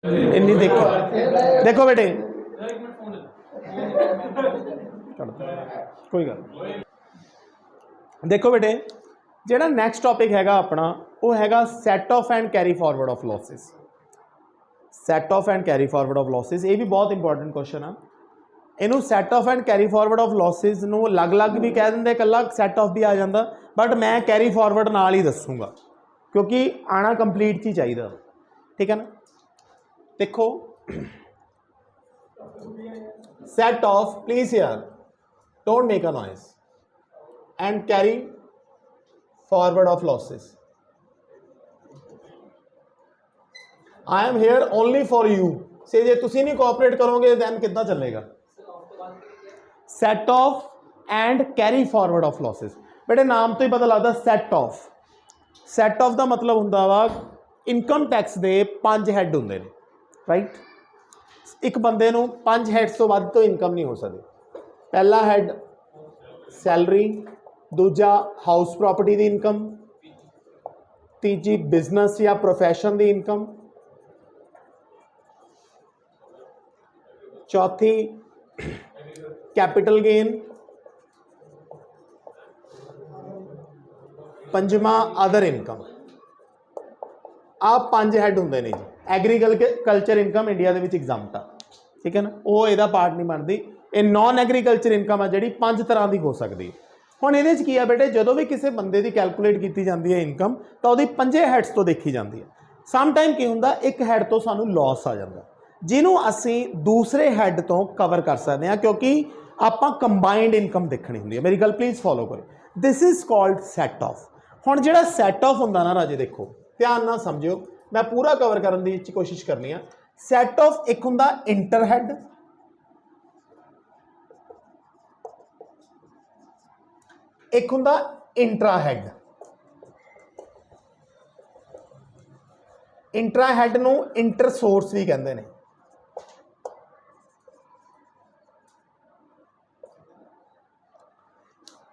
इन्नी देखो देखो बेटे कोई गल देखो बेटे ਜਿਹੜਾ ਨੈਕਸਟ ਟੌਪਿਕ ਹੈਗਾ ਆਪਣਾ ਉਹ ਹੈਗਾ set off and carry forward of losses. Set off and carry forward of losses ਇਹ ਵੀ ਬਹੁਤ ਇੰਪੋਰਟੈਂਟ ਕੁਐਸਚਨ ਆ। ਇਹਨੂੰ set off and carry forward of losses ਨੂੰ ਅਲੱਗ-ਅਲੱਗ ਵੀ ਕਹਿ ਦਿੰਦੇ, ਇਕੱਲਾ ਸੈਟ ਆਫ ਵੀ ਆ ਜਾਂਦਾ, ਬਟ ਮੈਂ ਕੈਰੀ ਫਾਰਵਰਡ ਨਾਲ ਹੀ ਦੱਸੂਗਾ ਕਿਉਂਕਿ ਆਣਾ ਕੰਪਲੀਟ 'ਚ ਹੀ ਚਾਹੀਦਾ, ਠੀਕ ਹੈ ਨਾ। देखो set of, please here don't make a noise, and carry forward of losses. I am here only for you. से जे तुसी नहीं कोऑपरेट करोगे then कितना चलेगा। set of and carry forward of losses बेटे नाम तो ही पता लगता set of। set of का मतलब हुंदा वा इनकम टैक्स दे 5 हैड हुंदे ने, राइट। एक बंदे नूं 5 हैड्स तो वध तो इनकम नहीं हो सकती। पहला हैड सैलरी, दूजा हाउस प्रॉपर्टी की इनकम, तीजी बिजनेस या प्रोफैशन की इनकम, चौथी कैपिटल गेन, पंजवा अदर इनकम। आप 5 हैड होंगे ने जी। एग्रीकल्चर इनकम इंडिया के एग्जाम्प्ट आ, ठीक है ना, वो यदा पार्ट नहीं बनती। ये नॉन एग्रीकल्चर इनकम आ जी 5 तरह की हो सकती है। हुण ये की है बेटे, जो भी किसी बंदे की कैलकुलेट की जाती है इनकम तो वो 5 हैड्स तो देखी जाती है। सम टाइम की होंगे एक हैड तो सानू लॉस आ जाता, जिन्हों असी दूसरे हैड तो कवर कर सकते हैं क्योंकि आपां कंबाइंड इनकम देखनी होंगी है। मेरी गल प्लीज़ फॉलो करो। This is called set off. हुण जिहड़ा सैट ऑफ होंदा ना राजे, देखो ध्यान नाल समझियो, मैं पूरा कवर करने की कोशिश करनी है। सैट ऑफ एक हुंदा इंटर हैड, एक हुंदा इंट्रा हैड। इंट्रा हैड नूं इंटर सोर्स भी कहंदे ने।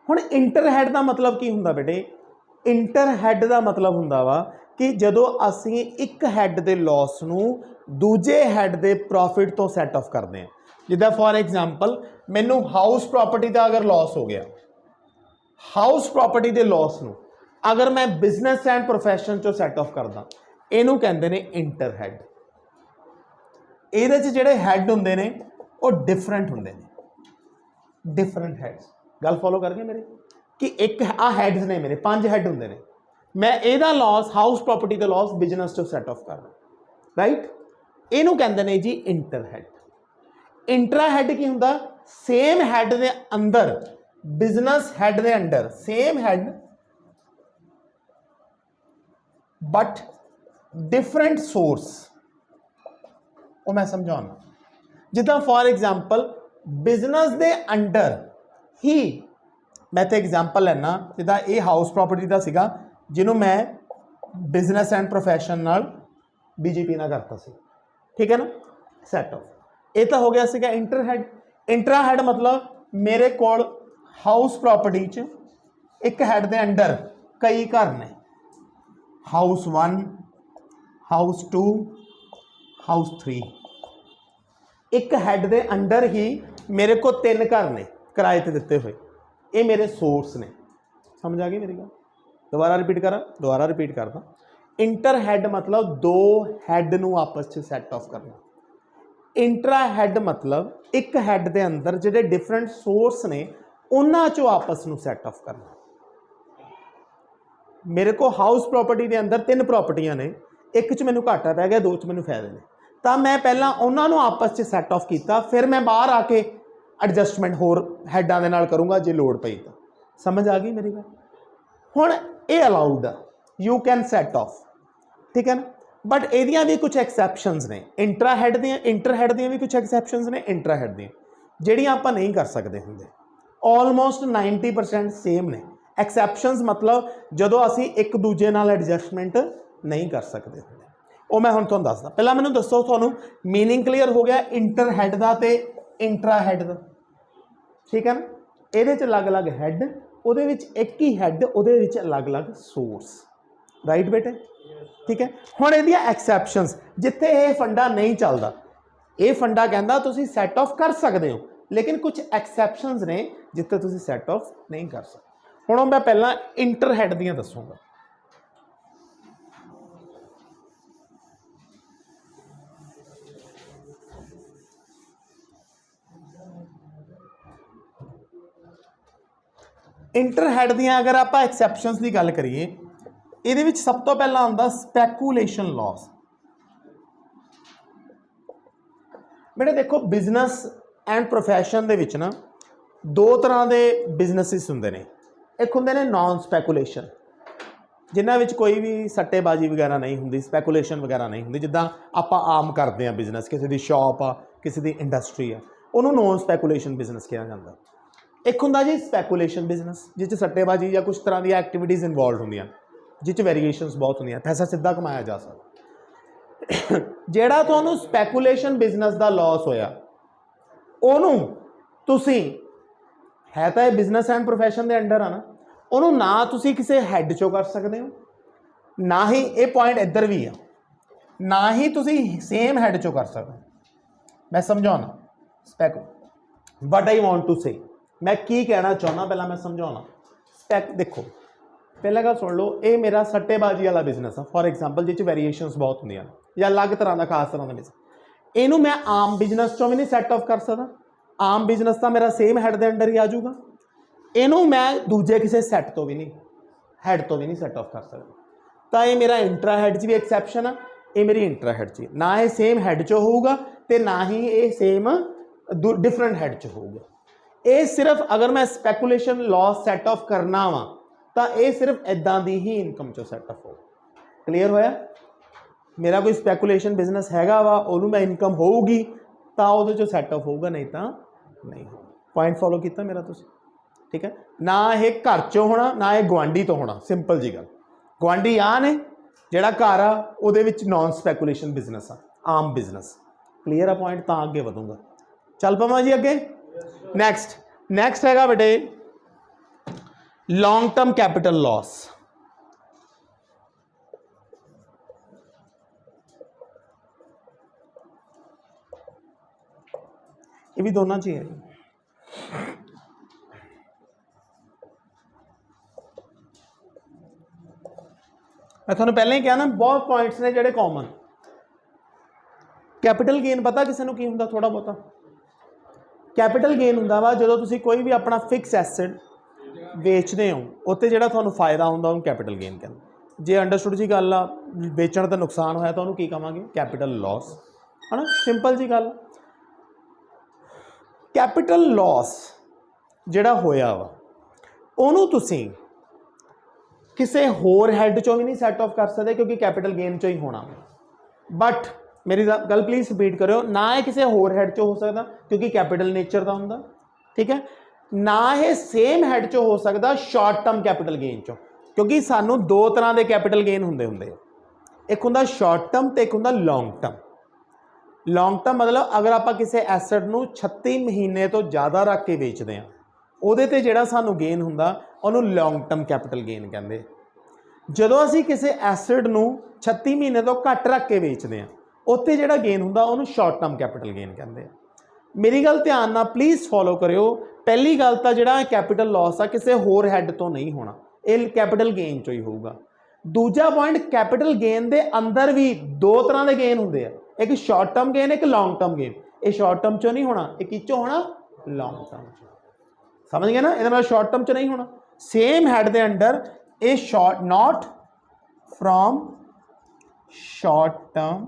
हुण इंटर हैड का मतलब की हुंदा बेटे, इंटर हैड का मतलब हुंदा वा कि जदों असी एक हैड के लॉस नूं दूजे हैड के प्रॉफिट तो सैट ऑफ करते हैं। जिदा फॉर एग्जाम्पल मैनू हाउस प्रॉपर्टी का अगर लॉस हो गया, हाउस प्रॉपर्टी के लॉस नूं अगर मैं बिजनेस एंड प्रोफैशन चो सैट ऑफ करदा, इनू कहते हैं इंटर हैड। ये जिहड़े हैड हुंदे ने वो डिफरेंट हुंदे ने, डिफरेंट हैड्स। गल फॉलो कर गए मेरे कि एक आ हैड्स ने मेरे 5 हैड हुंदे ने, मैं एदा लॉस हाउस प्रॉपर्टी का लॉस बिजनेस चो सैट ऑफ करना, राइट। इनू कहते हैं जी इंटर हैड। इंट्रा हैड की हुंदा, सेम हैड के अंदर बिजनेस हैड के under same had but different source. वो मैं समझाना, जिदा फॉर एग्जाम्पल बिजनेस के अंडर ही मैं तो एग्जाम्पल लैना, जिदा ये हाउस प्रॉपर्टी का सीगा जिन्हों मैं बिजनेस एंड प्रोफैशन नाल बीजीपी ना करता सी, ठीक है ना। सैट ऑफ ये तो हो गया सीगा इंटर हैड। इंट्रा हैड मतलब मेरे कोल हाउस प्रॉपर्टी च एक हैड के अंडर कई घर ने, हाउस 1, हाउस 2, हाउस 3। एक हैड के अंडर ही मेरे को 3 घर ने किराए पर दिते हुए, ये मेरे सोर्स ने। समझ आ गई मेरी गल। दोबारा रिपीट करा, दोबारा रिपीट करदा। इंटर हैड मतलब 2 हैड नूं आपस में सैट ऑफ करना। इंट्रा हैड मतलब एक हैड के अंदर जिहड़े डिफरेंट सोर्स ने उन्हां चों आपस में सैट ऑफ करना। मेरे को हाउस प्रॉपर्टी के अंदर 3 प्रॉपर्टियां ने, एक च मैनूं घाटा पै गया, 2 च मैनूं फायदे ने, तो मैं पहला उन्होंने आपस में सैट ऑफ किया, फिर मैं बाहर आके एडजस्टमेंट होर हैडा दे नाल करूँगा जे लोड़ पई तो। समझ आ गई मेरी गल। हुण ये अलाउड आ, यू कैन सैट ऑफ, ठीक है ना, बट एदियां भी कुछ एक्सैप्शनस ने। इंटर हैड दियां भी कुछ एक्सैप्शनस ने, इंट्रा हैड दियां जिहड़ियां आपां नहीं कर सकते होंदे। ऑलमोस्ट 90% सेम ने। एक्सैप्शनस मतलब जदों असी एक दूजे नाल एडजस्टमेंट नहीं कर सकते होंदे, वो मैं हुण तुहानूं दसदा। पहलां मैनूं दसो, तुहानूं मीनिंग क्लीयर हो गया इंटर हैड दा ते इंट्रा हैड दा, ठीक है ना। ये अलग अलग हैड, वो एक ही हैड, वो अलग अलग सोर्स, राइट बेटे ठीक है। हुण इहदियां एक्सैप्शनस जिथे ये फंडा नहीं चलता, ये फंडा कहता तुसीं सैट ऑफ कर सकते हो, लेकिन कुछ एक्सैप्शनस ने जिथे तुसीं सैट ऑफ नहीं कर सकते। हुण मैं पहला इंटरहेड दियां दसूंगा। इंटरहेड दियां अगर आप एक्सैप्शनस की गल करिए, ये सब तो पहला आंदा स्पैकूलेशन लॉस। बेटे देखो बिजनेस एंड प्रोफैशन दे विच ना दो तरह के बिजनेसिस होंदे ने। एक होंदे ने नॉन स्पैकूलेशन, जिन्हां विच कोई भी सट्टेबाजी वगैरह नहीं होंदी, स्पैकूलेशन वगैरह नहीं होंदी, जिद्दां आपां आम करते हैं बिजनेस, किसी की शॉप आ, किसी की इंडस्ट्री है, उन्होंने नॉन स्पैकूलेशन बिजनेस कहा जाता। एक होंदा जी स्पैकूलेशन बिजनेस, जिस सट्टेबाजी या कुछ तरह की एक्टिविटीज़ इनवॉल्व होंदियां, जिस वेरीएशनस बहुत होंदियां, पैसा सीधा कमाया जा सकता। ਜਿਹੜਾ ਤੁਹਾਨੂੰ स्पैकूलेशन बिजनेस का लॉस होया, ਉਹਨੂੰ ਤੁਸੀਂ है तो यह बिजनेस एंड प्रोफैशन के अंडर आ ना, ਉਹਨੂੰ ना ਤੁਸੀਂ किसी हैड चो कर सकते हो, ना ही ये पॉइंट इधर भी है, ना ही ਤੁਸੀਂ सेम हैड चो कर सकते। मैं समझाना स्पैकू वट आई वॉन्ट टू से, मैं की कहना चाहना पहला मैं समझाना। स्पैक देखो पहला गल सुन लो, ये मेरा सट्टेबाजी वाला बिजनेस है फॉर एग्जाम्पल, जिस वेरीएशनस बहुत होंदियां या अलग तरह का खास तरह का बिजनेस, इनू मैं आम बिजनेस चो भी नहीं सैट ऑफ कर सकता। आम बिजनेस तो मेरा सेम हैड के अंडर ही आ जाऊगा, इनू मैं दूजे किसी सैट तो भी नहीं, हैड तो भी नहीं सैट ऑफ कर सकता। तो ये मेरा इंट्रा हैड च भी एक्सैप्शन है, ये मेरी इंट्रा हैड च ना ये सेम हैड चो होगा तो ना ही ये सेम डिफरेंट हैड च होगा। ये सिर्फ अगर मैं स्पैकूलेशन लॉस सैट ऑफ करना वा तो ये सिर्फ इदां दी ही इनकम चो सैट ऑफ होगा। क्लीयर होया? मेरा कोई स्पैकूलेशन बिजनेस हैगा वा, उन्होंने मैं इनकम होगी तो वो चो सैट ऑफ होगा, नहीं तो नहीं होगा। पॉइंट फॉलो किया मेरा तुसीं? ठीक है ना, ये घर चो होना ना ये गुआढ़ी तो होना, सिंपल जी गल। गुआढ़ी आ ने जिहड़ा घर आ उहदे विच नॉन स्पैकूलेशन बिजनेस आ, आम बिजनेस। क्लीयर आ पॉइंट? तो अगे वधूंगा, चल पावां जी अगे। नैक्सट हैगा बेटे लॉन्ग टर्म कैपिटल लॉस। ये भी दोनों च है। मैं थोड़ा पहले ही कहा ना, बहुत पॉइंट्स ने जेडे कॉमन। कैपिटल गेन पता किसी को की होंदा? थोड़ा बहुता कैपिटल गेन होंदा वा जो तुसी कोई भी अपना फिक्स एसेट बेचते हो, उत्ते जेड़ा तुहानू फायदा होंदा उन्हें कैपिटल गेन कहते। जे अंडरस्टूड जी गल आ, बेचण का नुकसान होया तो उन्होंने की कहांगे? कैपिटल लॉस, है ना, सिंपल जी गल। कैपिटल लॉस जिहड़ा होया वा उन्होंने तुसीं किसी होर हैड चो भी नहीं सैट ऑफ कर सकते, क्योंकि कैपिटल गेन चो ही होना। बट मेरी गल प्लीज रिपीट करो, ना ये किसी होर हैड चो हो सकता क्योंकि कैपिटल नेचर का होंदा, ठीक है, ना ये सेम हैड चो हो सकता शॉर्ट टर्म कैपिटल गेन चो, क्योंकि सानू दो तरह के कैपिटल गेन होंदे, एक होंदा शॉर्ट टर्म तो एक होंदा लॉन्ग टर्म। लॉन्ग टर्म मतलब अगर आप किसी एसेट नू 36 महीने तो ज़्यादा रख के बेचते हैं, ਉਹਦੇ ਤੇ ਜਿਹੜਾ ਸਾਨੂੰ गेन ਹੁੰਦਾ ਉਹਨੂੰ लॉन्ग टर्म कैपिटल गेन ਕਹਿੰਦੇ। ਜਦੋਂ ਅਸੀਂ ਕਿਸੇ ਐਸੈਟ ਨੂੰ 36 ਮਹੀਨੇ ਤੋਂ ਘੱਟ ਰੱਖ ਕੇ ਵੇਚਦੇ ਹਾਂ, ਉੱਤੇ ਜਿਹੜਾ गेन ਹੁੰਦਾ ਉਹਨੂੰ शॉर्ट टर्म कैपिटल गेन ਕਹਿੰਦੇ। मेरी गल ध्यान ਨਾਲ प्लीज़ फॉलो करियो। पहली गल तो ਜਿਹੜਾ कैपिटल लॉस आ किसी होर हैड तो नहीं होना, ये कैपिटल गेन चो ही होगा। दूजा पॉइंट, कैपिटल गेन के अंदर भी दो तरह के गेन होंगे, एक शॉर्ट टर्म गेन एक लॉन्ग टर्म गेन। ये शॉर्ट टर्म चो नहीं होना, ये किचो होना? लॉन्ग टर्म चो। समझ गए ना? ये शॉर्ट टर्म च नहीं होना, सेम हैड के under a short not from short term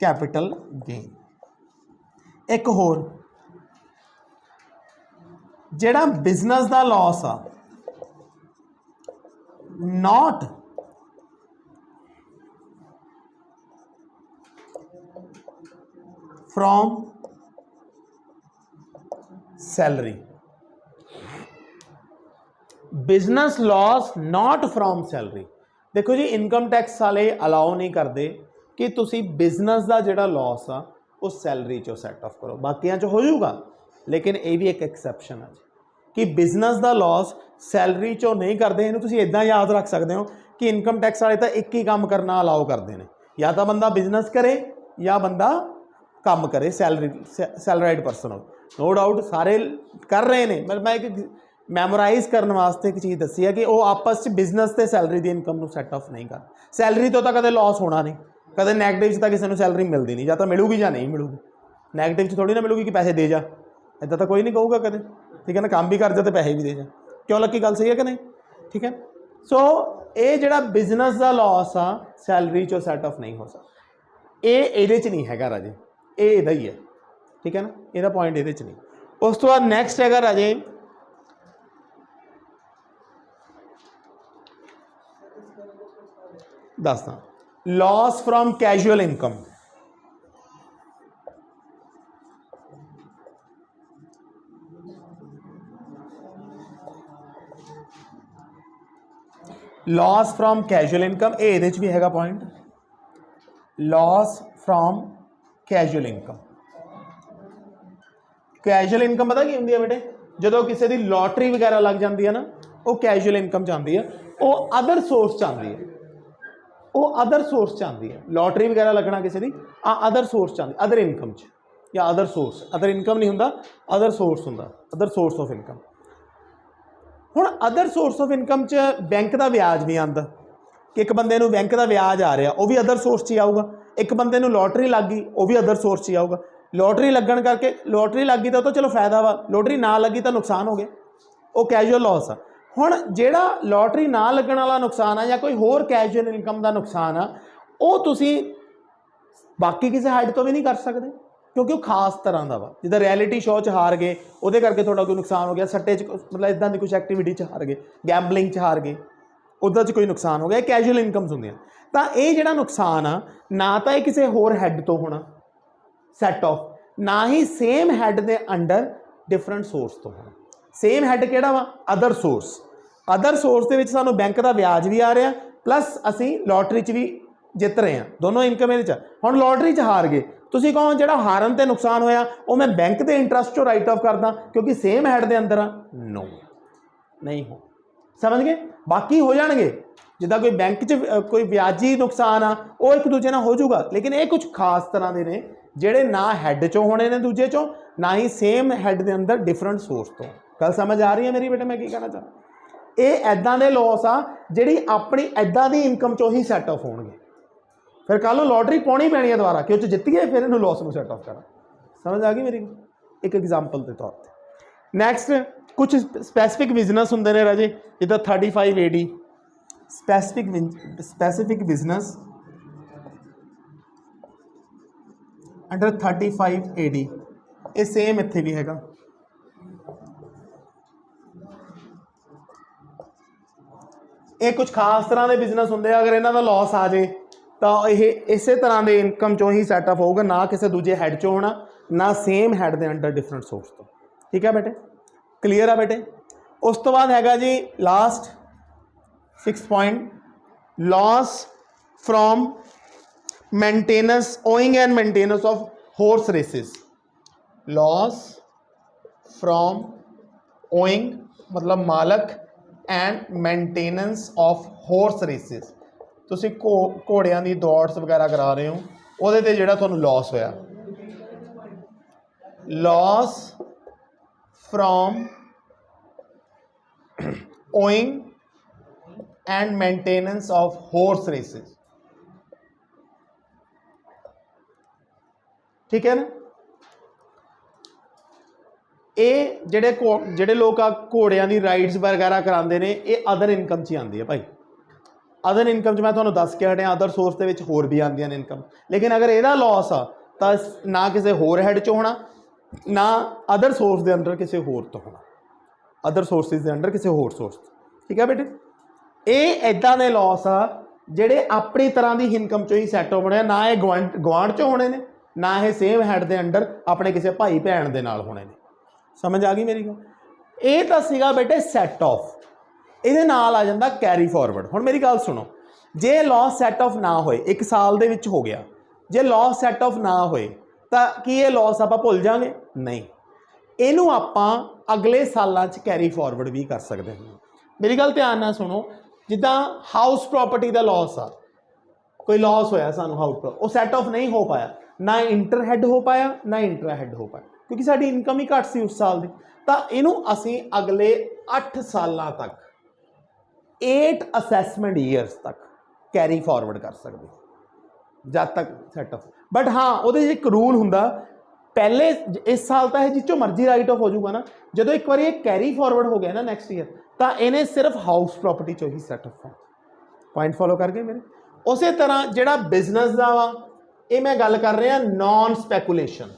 capital gain. एक होर जेड़ा बिजनेस का लॉस आ, not from salary. Business loss not from salary. देखो जी, इनकम टैक्स वाले अलाउ नहीं करते कि तुसी बिजनेस का जोड़ा लॉस आ वो सैलरी चो सैट ऑफ करो, बाकियां चो हो जाऊगा, लेकिन ये भी एक एक्सैप्शन है जी। कि बिजनेस का लॉस सैलरी चो नहीं करते। इन्हूं तुसीं इदां याद रख सकते हो कि इनकम टैक्स वाले तो एक ही काम करना अलाउ करते हैं, या तो बंदा बिजनेस करे या बंदा काम करे, सैलराइड पर्सन हो। नो डाउट सारे कर रहे हैं, मैं एक मैमोराइज करने वास्ते एक चीज़ दसी है कि वो आपस में बिजनेस से सैलरी की इनकम को सैट ऑफ नहीं कर। सैलरी तो कदे लॉस होना नहीं, कदे नैगेटिव तो किसी को सैलरी मिलती नहीं, या तो मिलूगी या नहीं मिलूगी। नैगेटिव थोड़ी ना मिलूगी कि पैसे दे जा, इदा तो कोई नहीं कहूगा कदे, ठीक है ना। काम भी कर जा तो पैसे भी दे जा, क्यों लकी गल सही है कि नहीं, ठीक है। सो ये जो बिजनेस का लॉस आ सैलरी चो सैट ऑफ नहीं हो सकता, ये नहीं है राजे, ये ही है, ठीक है ना। यदा पॉइंट ये नहीं। उस तो बाद नैक्सट है राजे दसदा loss from casual income. Loss from casual income ये भी है point, loss from casual income. Casual income पता की होंगी है बेटे, जो किसी की लॉटरी वगैरह लग जाती है ना, वो कैजुअल इनकम चाहती है, वो अदर सोर्स चाहती है, वो अदर सोर्स चाहती है। लॉटरी वगैरह लगना किसी की अदर सोर्स चाहती, अदर इनकम च या अदर सोर्स, अदर इनकम नहीं होंदा, अदर सोर्स होंदा, अदर सोर्स ऑफ इनकम। हुण अदर सोर्स ऑफ इनकम च बैंक का ब्याज भी आंदा कि एक बंदे नूं बैंक का ब्याज आ रहा, वो भी अदर सोर्स च आऊगा। एक बंदे नूं लॉटरी लग गई, वो भी अदर सोर्स च आऊगा। लॉटरी लगन करके, लॉटरी लग गई तो चलो फायदा वा, लॉटरी ना लगी तो नुकसान हो गया, वो कैजुअल लॉस आ। हुण जिहड़ा लॉटरी ना लगन वाला नुकसान है या कोई होर कैजुअल इनकम का नुकसान आ, वो तुसीं बाकी किसी हैड तो भी नहीं कर सकते, क्योंकि वो खास तरह का वा। जिद्दां रियलिटी शो च हार गए, वो करके थोड़ा कोई नुकसान हो गया, सट्टे च मतलब इदां की कुछ एक्टिविटी च हार गए, गैंबलिंग च हार गए, उधर कोई नुकसान हो गया, कैजुअल इनकम्स होंदियां। तां ये जिहड़ा नुकसान आ ना तो ये किसी होर हैड तो होना सैट ऑफ, ना ही सेम हैड के अंडर डिफरेंट सोर्स तो होना। सेम हैड किहड़ा वा, अदर सोर्स। अदर सोर्स के सानू बैंक का ब्याज भी आ रहा, प्लस असी लॉटरी च भी जित रहे हैं, दोनों इनकम ये हुण लॉटरी च हार गए, तुसीं कहो जिहड़ा हारन ते नुकसान होया वो मैं बैंक के इंटरस्ट चो राइट ऑफ करदा क्योंकि सेम हैड के अंदर आ, नो नहीं हो, समझ गए। बाकी हो जाएंगे, जिदा कोई बैंक च कोई ब्याजी नुकसान आ वो एक दूजे नाल हो जाऊगा, लेकिन ये कुछ खास तरह के ने जिहड़े ना हैड चो होने ने दूजे चो, ना ही सेम हैड के अंदर डिफरेंट सोर्स तो। गल समझ आ रही है मेरी बेटे, मैं की कहना चाहता। ये ऐदां दे लॉस आ जिहड़ी अपनी ऐदां दी इनकम चो ही सैट ऑफ होणगे, फिर कल लॉटरी पाउणी पैनी है दोबारा कि वो जित गए, फिर इन्हूं लॉस में सैट ऑफ करा। समझ आ गई मेरी, एक एग्जाम्पल के तौर पर। नैक्सट कुछ स्पैसिफिक बिजनेस होंगे ने राजे, जिद्दां 35 AD specific business under 35 AD, ये सेम इत्थे भी हैगा। ये कुछ खास तरह के बिजनेस होंगे, अगर इन्हों का लॉस आ जाए तो यह इस तरह के इनकम चो ही सैटअप होगा, ना किसी दूजे हैड चो होना, ना सेम हैड के अंडर डिफरेंट सोर्स तो। ठीक है बेटे, क्लीयर है बेटे। उस तो बाद हैगा जी last 6 point, loss from maintenance owing and maintenance of horse races. Loss from owing मतलब मालक and maintenance of horse races. तुसी घोड़ियां दी दौड़ वगैरह करा रहे हो, ਉਹਦੇ ਤੇ ਜਿਹੜਾ ਤੁਹਾਨੂੰ लॉस होया, loss from owning and maintenance of horse races. ठीक है ना। ये ਜਿਹੜੇ लोग आ घोड़ियां दी राइड्स वगैरह कराते हैं, ये अदर इनकम च आती है भाई। अदर इनकम मैं तुहानूं दस के हटिया, अदर सोर्स के होर भी आंदियां ने इनकम, लेकिन अगर यदा लॉस आ तो ना किसी होर हैड चो होना, ना अदर सोर्स के अंडर किसी होर तो होना, अदर सोर्सिस के अंडर किसी होर सोर्स। ठीक है बेटे, ये इदां दे लॉस आ जिहड़े अपनी तरह की इनकम चो ही सैट होने, ना ये गवांढ चो होने ने, ना ये सेम हैड के अंडर अपने किसी भाई भैन के नाल होने ने। समझ आ गई मेरी गल। ये तो सीगा बेटे सैट ऑफ, ये नाल आ जाता कैरी फॉरवर्ड। हुण मेरी गल सुनो, जे लॉस सैट ऑफ ना होए, एक साल दे विच हो गया, जे लॉस सैट ऑफ ना होए तो कि ये लॉस आपां भुल जाएंगे? नहीं, ਇਹਨੂੰ ਆਪਾਂ ਅਗਲੇ ਸਾਲਾਂ 'ਚ ਕੈਰੀ ਫਾਰਵਰਡ ਵੀ ਕਰ ਸਕਦੇ ਹਾਂ। ਮੇਰੀ ਗੱਲ ਧਿਆਨ ਨਾਲ ਸੁਣੋ, ਜਿੱਦਾਂ ਹਾਊਸ ਪ੍ਰੋਪਰਟੀ ਦਾ ਲਾਸ ਆ, ਕੋਈ ਲਾਸ ਹੋਇਆ ਸਾਨੂੰ ਹਾਊਸ, ਉਹ ਸੈਟ ਆਫ ਨਹੀਂ ਹੋ ਪਾਇਆ, ਨਾ ਇੰਟਰ ਹੈਡ ਹੋ ਪਾਇਆ ਨਾ ਇੰਟਰਾ ਹੈਡ ਹੋ ਪਾਇਆ, ਕਿਉਂਕਿ ਸਾਡੀ ਇਨਕਮ ਹੀ ਘੱਟ ਸੀ ਉਸ ਸਾਲ ਦੀ। ਤਾਂ ਇਹਨੂੰ ਅਸੀਂ ਅਗਲੇ 8 ਸਾਲਾਂ ਤੱਕ 8 ਅਸੈਸਮੈਂਟ ਈਅਰਸ ਤੱਕ ਕੈਰੀ ਫਾਰਵਰਡ ਕਰ ਸਕਦੇ ਜਦ ਤੱਕ ਸੈਟ ਆਫ। ਬਟ ਹਾਂ, ਉਹਦੇ 'ਚ ਇੱਕ ਰੂਲ ਹੁੰਦਾ, ਪਹਿਲੇ ਇਸ ਸਾਲ ਤਾਂ ਇਹ ਜਿੱਚੋਂ ਮਰਜ਼ੀ ਰਾਈਟ ਆਫ ਹੋ ਜਾਊਗਾ ਨਾ, ਜਦੋਂ ਇੱਕ ਵਾਰੀ ਇਹ ਕੈਰੀ ਫਾਰਵਰਡ ਹੋ ਗਿਆ ਨਾ ਨੈਕਸਟ ਈਅਰ, ਤਾਂ ਇਹਨੇ ਸਿਰਫ ਹਾਊਸ ਪ੍ਰੋਪਰਟੀ 'ਚੋਂ ਹੀ ਸੈਟ ਆਫ ਹੈ। ਪੁਆਇੰਟ ਫੋਲੋ ਕਰ ਗਏ ਮੇਰੇ? ਉਸੇ ਤਰ੍ਹਾਂ ਜਿਹੜਾ ਬਿਜ਼ਨਸ ਦਾ ਵਾ, ਇਹ ਮੈਂ ਗੱਲ ਕਰ ਰਿਹਾ ਨॉन ਸਪੈਕੂਲੇਸ਼ਨ,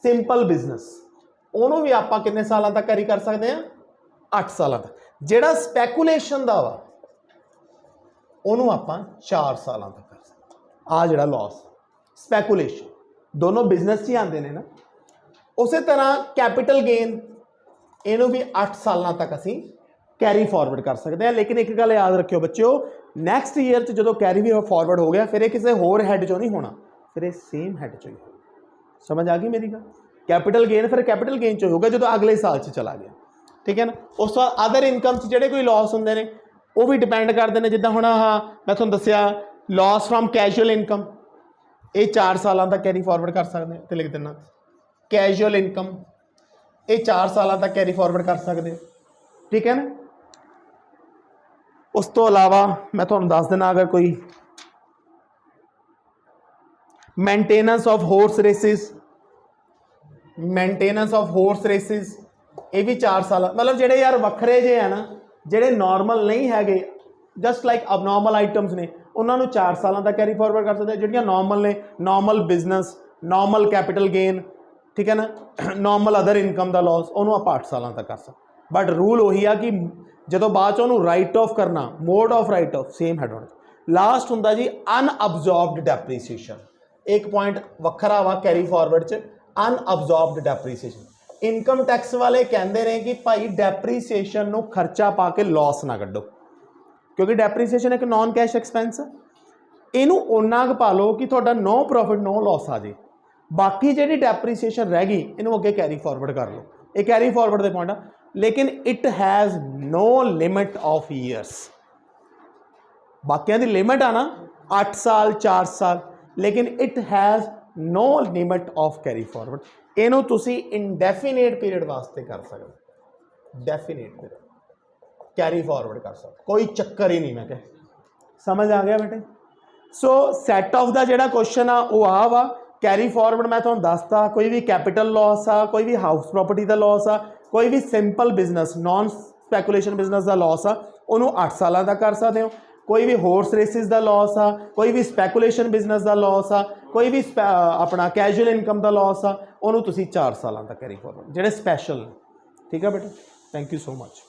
ਸਿੰਪਲ ਬਿਜ਼ਨਸ, ਉਹਨੂੰ ਵੀ ਆਪਾਂ ਕਿੰਨੇ ਸਾਲਾਂ ਤੱਕ ਕੈਰੀ ਕਰ ਸਕਦੇ ਹਾਂ? 8 ਸਾਲਾਂ ਤੱਕ। ਜਿਹੜਾ ਸਪੈਕੂਲੇਸ਼ਨ ਦਾ ਵਾ, ਉਹਨੂੰ ਆਪਾਂ 4 ਸਾਲਾਂ ਤੱਕ ਕਰ ਸਕਦੇ। ਆ ਜਿਹੜਾ ਲਾਸ ਸਪੈਕੂਲੇਸ਼ਨ, ਦੋਨੋਂ ਬਿਜ਼ਨਸ 'ਚ ਹੀ ਆਉਂਦੇ ਨੇ ਨਾ। ਉਸੇ ਤਰ੍ਹਾਂ ਕੈਪੀਟਲ ਗੇਨ, ਇਹਨੂੰ ਵੀ 8 ਸਾਲਾਂ ਤੱਕ ਅਸੀਂ ਕੈਰੀ ਫਾਰਵਰਡ ਕਰ ਸਕਦੇ ਹਾਂ। ਲੇਕਿਨ ਇੱਕ ਗੱਲ ਯਾਦ ਰੱਖਿਓ ਬੱਚਿਓ, ਨੈਕਸਟ ਈਅਰ 'ਚ ਜਦੋਂ ਕੈਰੀ ਵੀ ਫਾਰਵਰਡ ਹੋ ਗਿਆ, ਫਿਰ ਇਹ ਕਿਸੇ ਹੋਰ ਹੈਡ 'ਚੋਂ ਨਹੀਂ ਹੋਣਾ, ਫਿਰ ਇਹ ਸੇਮ ਹੈਡ 'ਚੋਂ ਹੀ ਹੋਣਾ। ਸਮਝ ਆ ਗਈ ਮੇਰੀ ਗੱਲ? ਕੈਪੀਟਲ ਗੇਨ ਫਿਰ ਕੈਪੀਟਲ ਗੇਨ 'ਚ ਹੋਊਗਾ ਜਦੋਂ ਅਗਲੇ ਸਾਲ 'ਚ ਚਲਾ ਗਿਆ, ਠੀਕ ਹੈ ਨਾ। ਉਸ ਤੋਂ ਬਾਅਦ ਅਦਰ ਇਨਕਮ 'ਚ ਜਿਹੜੇ ਕੋਈ ਲਾਸ ਹੁੰਦੇ ਨੇ, ਉਹ ਵੀ ਡਿਪੈਂਡ ਕਰਦੇ ਨੇ। ਜਿੱਦਾਂ ਹੁਣ ਆਹ ਮੈਂ ਤੁਹਾਨੂੰ ਦੱਸਿਆ ਲਾਸ ਫਰੋਮ ਕੈਜੂਅਲ ਇਨਕਮ, ਇਹ 4 ਸਾਲਾਂ ਤੱਕ ਕੈਰੀ ਫਾਰਵਰਡ ਕਰ ਸਕਦੇ ਹੋ, ਤੇ ਲਿਖ ਦਿੰਦਾ ਕੈਜੂਅਲ ਇਨਕਮ, ਇਹ 4 ਸਾਲਾਂ ਤੱਕ ਕੈਰੀ ਫਾਰਵਰਡ ਕਰ ਸਕਦੇ ਹੋ, ਠੀਕ ਹੈ ਨਾ। ਉਸ ਤੋਂ ਇਲਾਵਾ ਮੈਂ ਤੁਹਾਨੂੰ ਦੱਸ ਦੇਣਾ, ਅਗਰ ਕੋਈ maintenance of horse races, maintenance of horse races, ਇਹ ਵੀ 4 ਸਾਲ, ਮਤਲਬ ਜਿਹੜੇ ਯਾਰ ਵੱਖਰੇ ਜੇ ਆ ਨਾ, ਜਿਹੜੇ ਨਾਰਮਲ ਨਹੀਂ ਹੈਗੇ, ਜਸਟ ਲਾਈਕ ਅਬਨੋਰਮਲ ਆਈਟਮਸ ਨੇ, ਉਹਨਾਂ ਨੂੰ 4 ਸਾਲਾਂ ਦਾ ਕੈਰੀ ਫਾਰਵਰਡ ਕਰ ਸਕਦੇ। ਜਿਹੜੀਆਂ ਨਾਰਮਲ ਨੇ, normal business, normal capital gain, ਠੀਕ ਹੈ ਨਾ, ਨਾਰਮਲ ਅਦਰ ਇਨਕਮ ਦਾ ਲਾਸ, ਉਹਨੂੰ ਆਪਾਂ 8 ਸਾਲਾਂ ਤੱਕ ਕਰ ਸਕਦੇ। ਬਟ ਰੂਲ ਉਹੀ ਆ ਕਿ ਜਦੋਂ ਬਾਅਦ 'ਚ ਉਹਨੂੰ ਰਾਈਟ ਆਫ ਕਰਨਾ, mode of right of same head ਹੋਣਾ। ਲਾਸਟ ਹੁੰਦਾ ਜੀ ਅਨਅਬਜ਼ੋਰਬਡ ਡੈਪਰੀਸੀਏਸ਼ਨ, ਇੱਕ ਪੁਆਇੰਟ ਵੱਖਰਾ ਵਾ ਕੈਰੀ ਫਾਰਵਰਡ 'ਚ, ਅਨਅਬਜ਼ੋਰਬਡ ਡੈਪਰੀਸੀਏਸ਼ਨ। ਇਨਕਮ ਟੈਕਸ ਵਾਲੇ ਕਹਿੰਦੇ ਨੇ ਕਿ ਭਾਈ ਡੈਪਰੀਸੀਏਸ਼ਨ ਨੂੰ ਖਰਚਾ ਪਾ ਕੇ ਲਾਸ ਨਾ ਕੱਢੋ, ਕਿਉਂਕਿ ਡੈਪਰੀਸੀਏਸ਼ਨ ਇੱਕ ਨॉन ਕੈਸ਼ ਐਕਸਪੈਂਸ, ਇਹਨੂੰ ਓਨਾ ਕੁ ਪਾ ਲਓ ਕਿ ਤੁਹਾਡਾ ਨੋ ਪ੍ਰੋਫਿਟ ਨੋ ਲਾਸ ਆ ਜੇ। ਬਾਕੀ ਜਿਹੜੀ ਡੈਪਰੀਸੀਏਸ਼ਨ ਰਹਿ ਗਈ, ਇਹਨੂੰ ਅੱਗੇ ਕੈਰੀ ਫਾਰਵਰਡ ਕਰ ਲਓ। ਇਹ ਕੈਰੀ ਫਾਰਵਰਡ ਦੇ ਪੁਆਇੰਟ ਆ, ਲੇਕਿਨ it has no limit of years. ਬਾਕੀਆਂ ਦੀ ਲਿਮਿਟ ਆ ਨਾ 8 ਸਾਲ 4 ਸਾਲ, ਲੇਕਿਨ it has no limit of carry forward. ਇਹਨੂੰ ਤੁਸੀਂ ਇਨਡੈਫੀਨੇਟ ਪੀਰੀਅਡ ਵਾਸਤੇ ਕਰ ਸਕਦੇ, ਡੈਫੀਨੇਟ ਪੀਰੀਅਡ ਕੈਰੀ ਫਾਰਵਰਡ ਕਰ ਸਕਦੇ, ਕੋਈ ਚੱਕਰ ਹੀ ਨਹੀਂ। ਮੈਂ ਕਿਹਾ ਸਮਝ ਆ ਗਿਆ ਬੇਟੇ? ਸੋ ਸੈਟ ਆਫ ਦਾ ਜਿਹੜਾ ਕੁਐਸਚਨ ਆ ਉਹ ਆ ਵਾ, ਕੈਰੀ ਫਾਰਵਰਡ ਮੈਂ ਤੁਹਾਨੂੰ ਦੱਸਤਾ। ਕੋਈ ਵੀ ਕੈਪੀਟਲ ਲਾਸ ਆ, ਕੋਈ ਵੀ ਹਾਊਸ ਪ੍ਰੋਪਰਟੀ ਦਾ ਲਾਸ ਆ, ਕੋਈ ਵੀ ਸਿੰਪਲ ਬਿਜ਼ਨਸ ਨॉन ਸਪੈਕੂਲੇਸ਼ਨ ਬਿਜ਼ਨਸ ਦਾ ਲਾਸ ਆ, ਉਹਨੂੰ 8 ਸਾਲਾਂ ਦਾ ਕਰ ਸਕਦੇ ਹੋ। ਕੋਈ ਵੀ ਹੋਰਸ ਰੇਸਿਸ ਦਾ ਲਾਸ ਆ, ਕੋਈ ਵੀ ਸਪੈਕੂਲੇਸ਼ਨ ਬਿਜ਼ਨਸ ਦਾ ਲਾਸ ਆ, ਕੋਈ ਵੀ ਆਪਣਾ ਕੈਜੂਅਲ ਇਨਕਮ ਦਾ ਲਾਸ ਆ, ਉਹਨੂੰ ਤੁਸੀਂ 4 ਸਾਲਾਂ ਤੱਕ ਕੈਰੀ ਫਾਰਵਰਡ, ਜਿਹੜੇ ਸਪੈਸ਼ਲ। ਠੀਕ ਹੈ ਬੇਟਾ, ਥੈਂਕ ਯੂ ਸੋ ਮਚ।